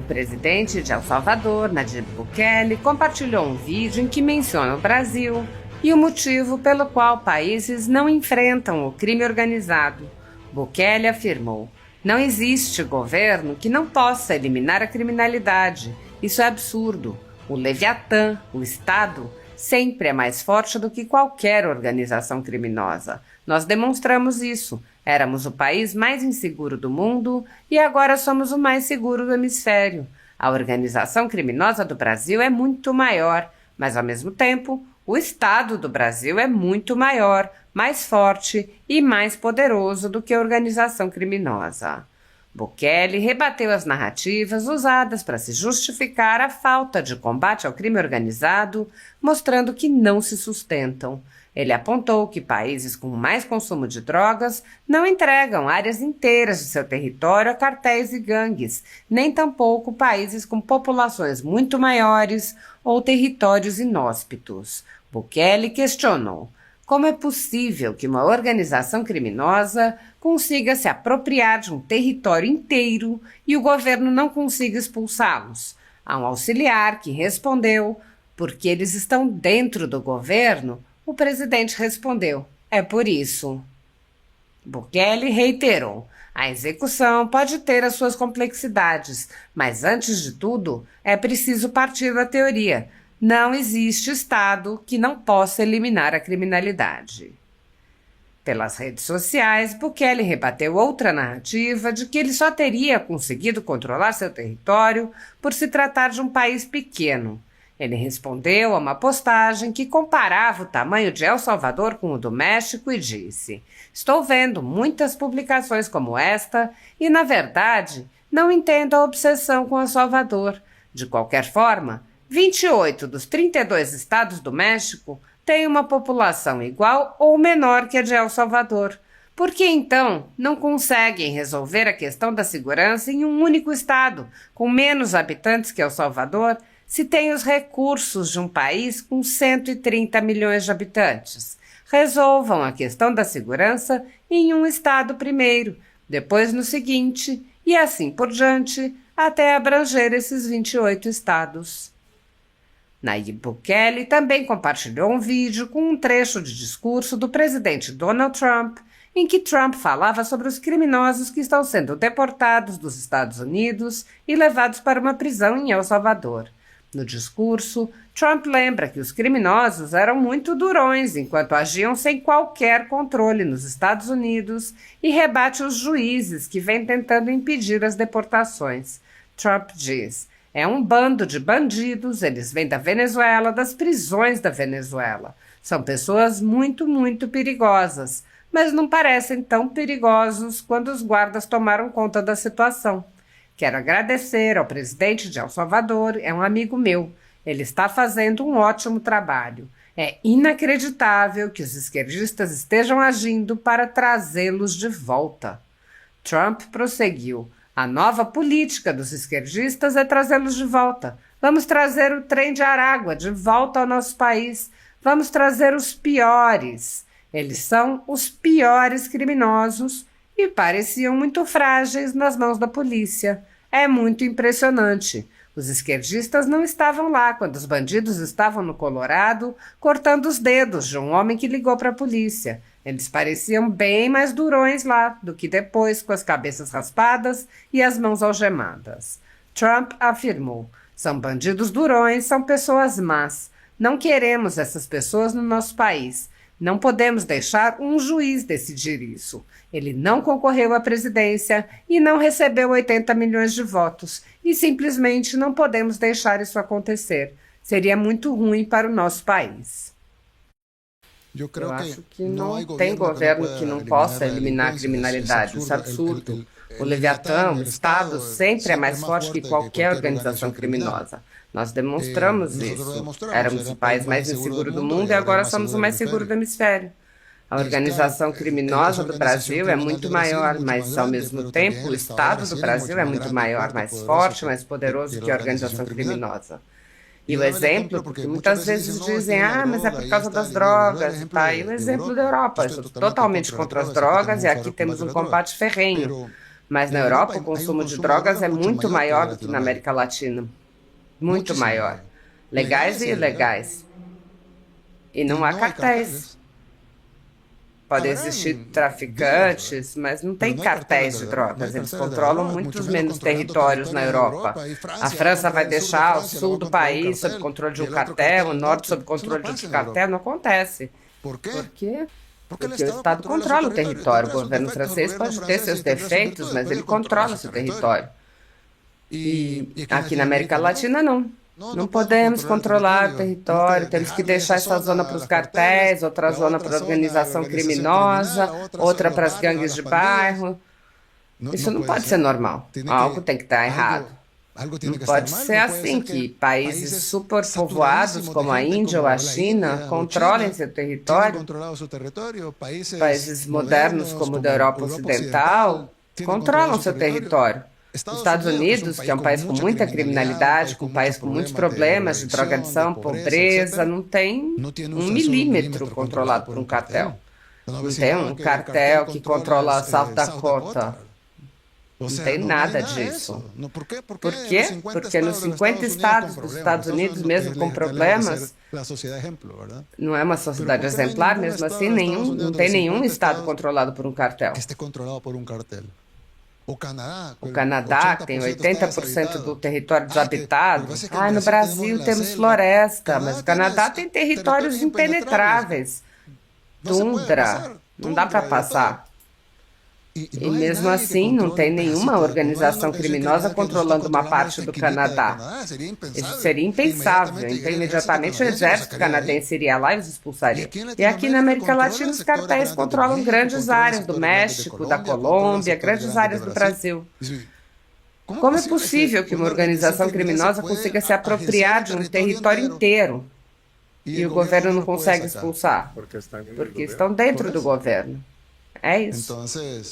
presidente de El Salvador, Nayib Bukele, compartilhou um vídeo em que menciona o Brasil e o motivo pelo qual países não enfrentam o crime organizado. Bukele afirmou: "Não existe governo que não possa eliminar a criminalidade. Isso é absurdo. O Leviatã, o Estado, sempre é mais forte do que qualquer organização criminosa. Nós demonstramos isso. Éramos o país mais inseguro do mundo e agora somos o mais seguro do hemisfério. A organização criminosa do Brasil é muito maior, mas ao mesmo tempo, o Estado do Brasil é muito maior, mais forte e mais poderoso do que a organização criminosa." Bukele rebateu as narrativas usadas para se justificar a falta de combate ao crime organizado, mostrando que não se sustentam. Ele apontou que países com mais consumo de drogas não entregam áreas inteiras de seu território a cartéis e gangues, nem tampouco países com populações muito maiores ou territórios inóspitos. Bukele questionou: como é possível que uma organização criminosa consiga se apropriar de um território inteiro e o governo não consiga expulsá-los? A um auxiliar que respondeu: porque eles estão dentro do governo, o presidente respondeu: é por isso. Bukele reiterou: a execução pode ter as suas complexidades, mas antes de tudo é preciso partir da teoria. Não existe Estado que não possa eliminar a criminalidade. Pelas redes sociais, Bukele rebateu outra narrativa de que ele só teria conseguido controlar seu território por se tratar de um país pequeno. Ele respondeu a uma postagem que comparava o tamanho de El Salvador com o do México e disse: "Estou vendo muitas publicações como esta e, na verdade, não entendo a obsessão com El Salvador. De qualquer forma, 28 dos 32 estados do México têm uma população igual ou menor que a de El Salvador. Por que, então, não conseguem resolver a questão da segurança em um único estado, com menos habitantes que El Salvador, se tem os recursos de um país com 130 milhões de habitantes? Resolvam a questão da segurança em um estado primeiro, depois no seguinte, e assim por diante, até abranger esses 28 estados." Nayib Bukele também compartilhou um vídeo com um trecho de discurso do presidente Donald Trump, em que Trump falava sobre os criminosos que estão sendo deportados dos Estados Unidos e levados para uma prisão em El Salvador. No discurso, Trump lembra que os criminosos eram muito durões enquanto agiam sem qualquer controle nos Estados Unidos e rebate os juízes que vêm tentando impedir as deportações. Trump diz: "É um bando de bandidos, eles vêm da Venezuela, das prisões da Venezuela. São pessoas muito, muito perigosas, mas não parecem tão perigosos quando os guardas tomaram conta da situação. Quero agradecer ao presidente de El Salvador, é um amigo meu. Ele está fazendo um ótimo trabalho. É inacreditável que os esquerdistas estejam agindo para trazê-los de volta." Trump prosseguiu: "A nova política dos esquerdistas é trazê-los de volta. Vamos trazer o trem de Aragua de volta ao nosso país. Vamos trazer os piores. Eles são os piores criminosos e pareciam muito frágeis nas mãos da polícia. É muito impressionante. Os esquerdistas não estavam lá quando os bandidos estavam no Colorado cortando os dedos de um homem que ligou para a polícia. Eles pareciam bem mais durões lá do que depois, com as cabeças raspadas e as mãos algemadas." Trump afirmou: "São bandidos durões, são pessoas más. Não queremos essas pessoas no nosso país. Não podemos deixar um juiz decidir isso. Ele não concorreu à presidência e não recebeu 80 milhões de votos. E simplesmente não podemos deixar isso acontecer. Seria muito ruim para o nosso país." Eu acho que não tem governo que não possa eliminar a criminalidade. Isso é absurdo. O Leviatã, o Estado, sempre é mais forte que qualquer organização criminosa. Nós demonstramos isso. Éramos o país mais inseguro do mundo e agora somos o mais seguro do hemisfério. A organização criminosa do Brasil é muito maior, mas, ao mesmo tempo, o Estado do Brasil é muito maior, mais forte, mais poderoso que a organização criminosa. E o exemplo, porque muitas vezes dizem: mas é por causa das drogas, tá? E o exemplo da Europa, eu sou totalmente contra as drogas e aqui temos um combate ferrenho. Mas na Europa, o consumo de drogas é muito maior do que na América Latina. Muito maior. Legais e ilegais. E não há cartéis. Podem existir traficantes, mas não tem cartéis de drogas. Eles controlam muitos menos territórios na Europa. A França vai deixar o sul do país sob controle de um cartel, o norte sob controle de outro cartel. Não acontece. Por quê? Porque o Estado controla o território. O governo francês pode ter seus defeitos, mas ele controla o seu território. E aqui na América Latina, não. Não podemos controlar o território, temos que deixar essa zona para os cartéis, outra zona para a organização criminosa, outra para as gangues de bairro. Isso não pode ser normal. Algo tem que estar errado. Não pode ser assim que países superpovoados como a Índia ou a China controlem seu território. Países modernos como o da Europa Ocidental controlam seu território. Os Estados Unidos, que é um país com muita criminalidade, um país com muitos problemas de drogadição, pobreza, não tem 1 milímetro controlado por um cartel. Não tem um cartel que controla South Dakota. Não tem nada disso. Por quê? Porque nos 50 estados dos Estados Unidos, mesmo com problemas, não é uma sociedade exemplar, mesmo assim, não tem nenhum estado controlado por um cartel. O Canadá, que tem 80% do território desabitado. No Brasil temos floresta, mas o Canadá tem territórios impenetráveis. Tundra, não dá para passar. E mesmo assim, não tem nenhuma organização criminosa controlando uma parte do Canadá. Isso seria impensável. Imediatamente o exército canadense iria lá e os expulsaria. E aqui na América Latina, os cartéis controlam grandes áreas do México, da Colômbia, grandes áreas do Brasil. Como é possível que uma organização criminosa consiga se apropriar de um território inteiro e o governo não consegue expulsar? Porque estão dentro do governo. É isso.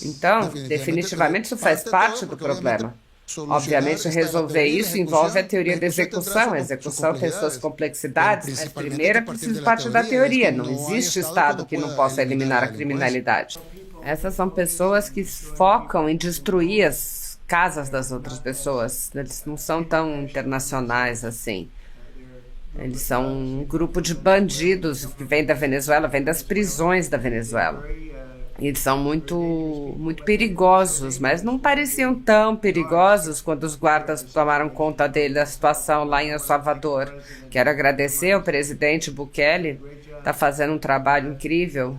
Então, definitivamente isso faz parte do problema. Obviamente, resolver isso envolve a teoria da execução. A execução tem suas complexidades, mas primeiro é preciso partir da teoria. Não existe Estado que não possa eliminar a criminalidade. Essas são pessoas que focam em destruir as casas das outras pessoas. Eles não são tão internacionais assim. Eles são um grupo de bandidos que vem da Venezuela, vem das prisões da Venezuela. Eles são muito perigosos, mas não pareciam tão perigosos quando os guardas tomaram conta da situação lá em El Salvador. Quero agradecer ao presidente Bukele, está fazendo um trabalho incrível.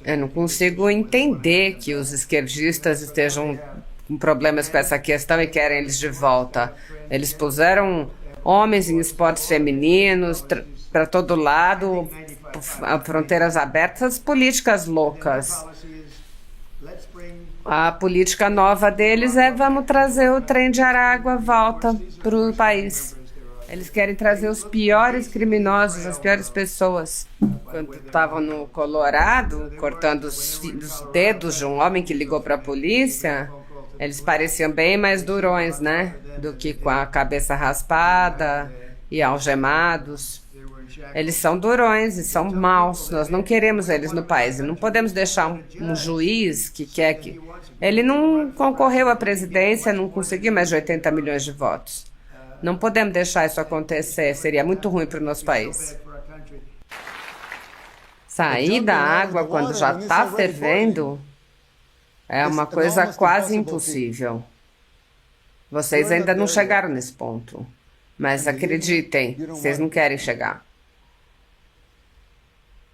Eu não consigo entender que os esquerdistas estejam com problemas com essa questão e querem eles de volta. Eles puseram homens em esportes femininos para todo lado, fronteiras abertas, políticas loucas. A política nova deles é: vamos trazer o trem de Aragua volta para o país. Eles querem trazer os piores criminosos, as piores pessoas. Quando estavam no Colorado, cortando os dedos de um homem que ligou para a polícia, eles pareciam bem mais durões, né? Do que com a cabeça raspada e algemados. Eles são durões e são maus. Nós não queremos eles no país. E não podemos deixar um juiz que quer que... Ele não concorreu à presidência, não conseguiu mais de 80 milhões de votos. Não podemos deixar isso acontecer. Seria muito ruim para o nosso país. Sair da água quando já está fervendo é uma coisa quase impossível. Vocês ainda não chegaram nesse ponto. Mas acreditem, vocês não querem chegar.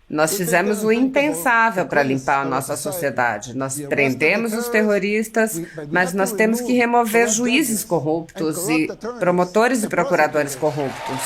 Nós fizemos o impensável para limpar a nossa sociedade. Nós prendemos os terroristas, mas nós temos que remover juízes corruptos e promotores e procuradores corruptos.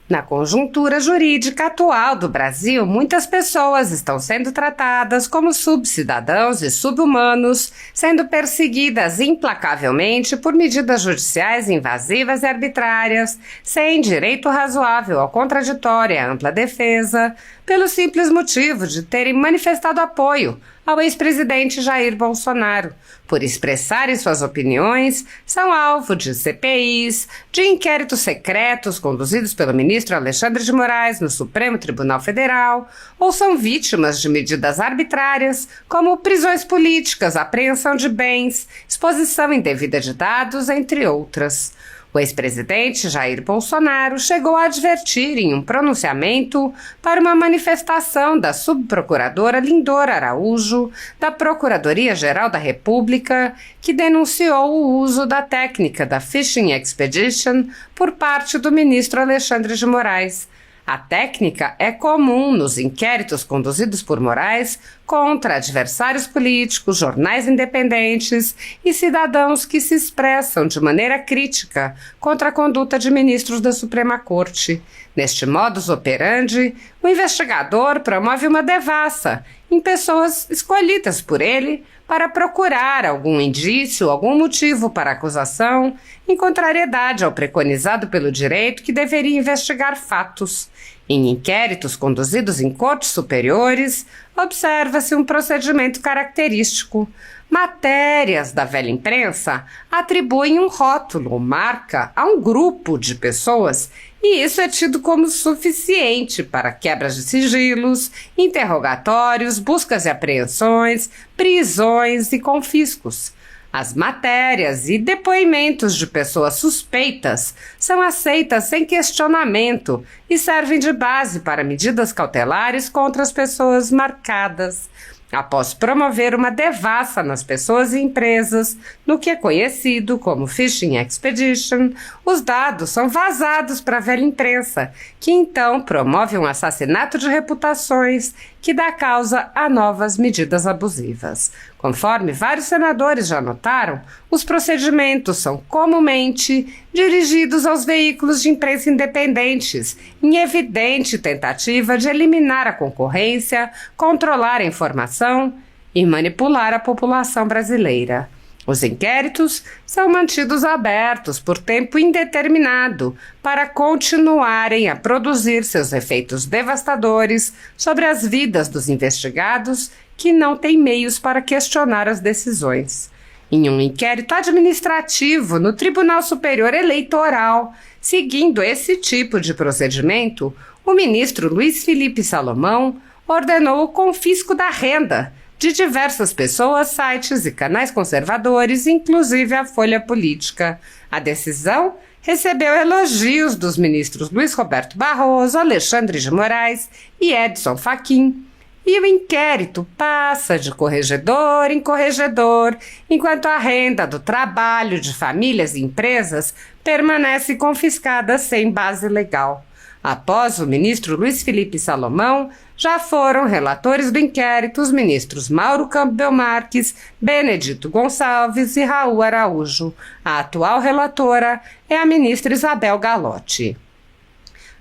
Na conjuntura jurídica atual do Brasil, muitas pessoas estão sendo tratadas como subcidadãos e subhumanos, sendo perseguidas implacavelmente por medidas judiciais invasivas e arbitrárias, sem direito razoável ao contraditório e à ampla defesa, pelo simples motivo de terem manifestado apoio ao ex-presidente Jair Bolsonaro, por expressarem suas opiniões, são alvo de CPIs, de inquéritos secretos conduzidos pelo ministro Alexandre de Moraes no Supremo Tribunal Federal, ou são vítimas de medidas arbitrárias, como prisões políticas, apreensão de bens, exposição indevida de dados, entre outras. O ex-presidente Jair Bolsonaro chegou a advertir em um pronunciamento para uma manifestação da subprocuradora Lindora Araújo, da Procuradoria-Geral da República, que denunciou o uso da técnica da Fishing Expedition por parte do ministro Alexandre de Moraes. A técnica é comum nos inquéritos conduzidos por Moraes contra adversários políticos, jornais independentes e cidadãos que se expressam de maneira crítica contra a conduta de ministros da Suprema Corte. Neste modus operandi, o investigador promove uma devassa em pessoas escolhidas por ele para procurar algum indício, algum motivo para a acusação, em contrariedade ao preconizado pelo direito que deveria investigar fatos. Em inquéritos conduzidos em cortes superiores, observa-se um procedimento característico. Matérias da velha imprensa atribuem um rótulo ou marca a um grupo de pessoas e isso é tido como suficiente para quebras de sigilos, interrogatórios, buscas e apreensões, prisões e confiscos. As matérias e depoimentos de pessoas suspeitas são aceitas sem questionamento e servem de base para medidas cautelares contra as pessoas marcadas. Após promover uma devassa nas pessoas e empresas, no que é conhecido como Fishing Expedition, os dados são vazados para a velha imprensa, que então promove um assassinato de reputações que dá causa a novas medidas abusivas. Conforme vários senadores já notaram, os procedimentos são comumente dirigidos aos veículos de imprensa independentes, em evidente tentativa de eliminar a concorrência, controlar a informação e manipular a população brasileira. Os inquéritos são mantidos abertos por tempo indeterminado para continuarem a produzir seus efeitos devastadores sobre as vidas dos investigados que não têm meios para questionar as decisões. Em um inquérito administrativo no Tribunal Superior Eleitoral, seguindo esse tipo de procedimento, o ministro Luiz Felipe Salomão ordenou o confisco da renda de diversas pessoas, sites e canais conservadores, inclusive a Folha Política. A decisão recebeu elogios dos ministros Luiz Roberto Barroso, Alexandre de Moraes e Edson Fachin. E o inquérito passa de corregedor em corregedor, enquanto a renda do trabalho de famílias e empresas permanece confiscada sem base legal. Após o ministro Luiz Felipe Salomão, já foram relatores do inquérito os ministros Mauro Campbell Marques, Benedito Gonçalves e Raul Araújo. A atual relatora é a ministra Isabel Galotti.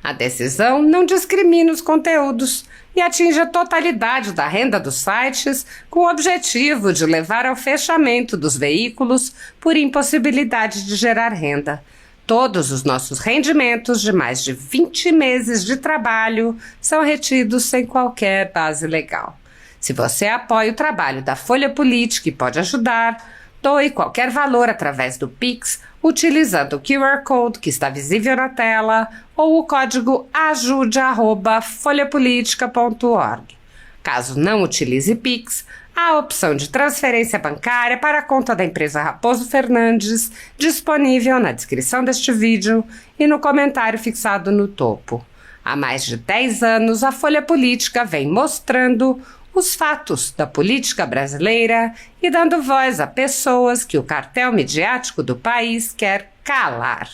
A decisão não discrimina os conteúdos e atinge a totalidade da renda dos sites com o objetivo de levar ao fechamento dos veículos por impossibilidade de gerar renda. Todos os nossos rendimentos de mais de 20 meses de trabalho são retidos sem qualquer base legal. Se você apoia o trabalho da Folha Política e pode ajudar, doe qualquer valor através do Pix, utilizando o QR Code que está visível na tela ou o código ajude@folhapolitica.org. Caso não utilize Pix, há a opção de transferência bancária para a conta da empresa Raposo Fernandes, disponível na descrição deste vídeo e no comentário fixado no topo. Há mais de 10 anos, a Folha Política vem mostrando os fatos da política brasileira e dando voz a pessoas que o cartel midiático do país quer calar.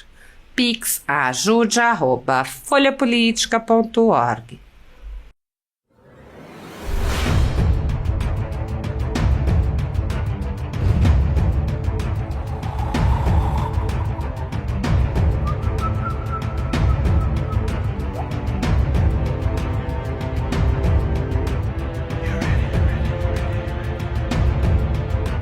Pix ajude@folhapolitica.org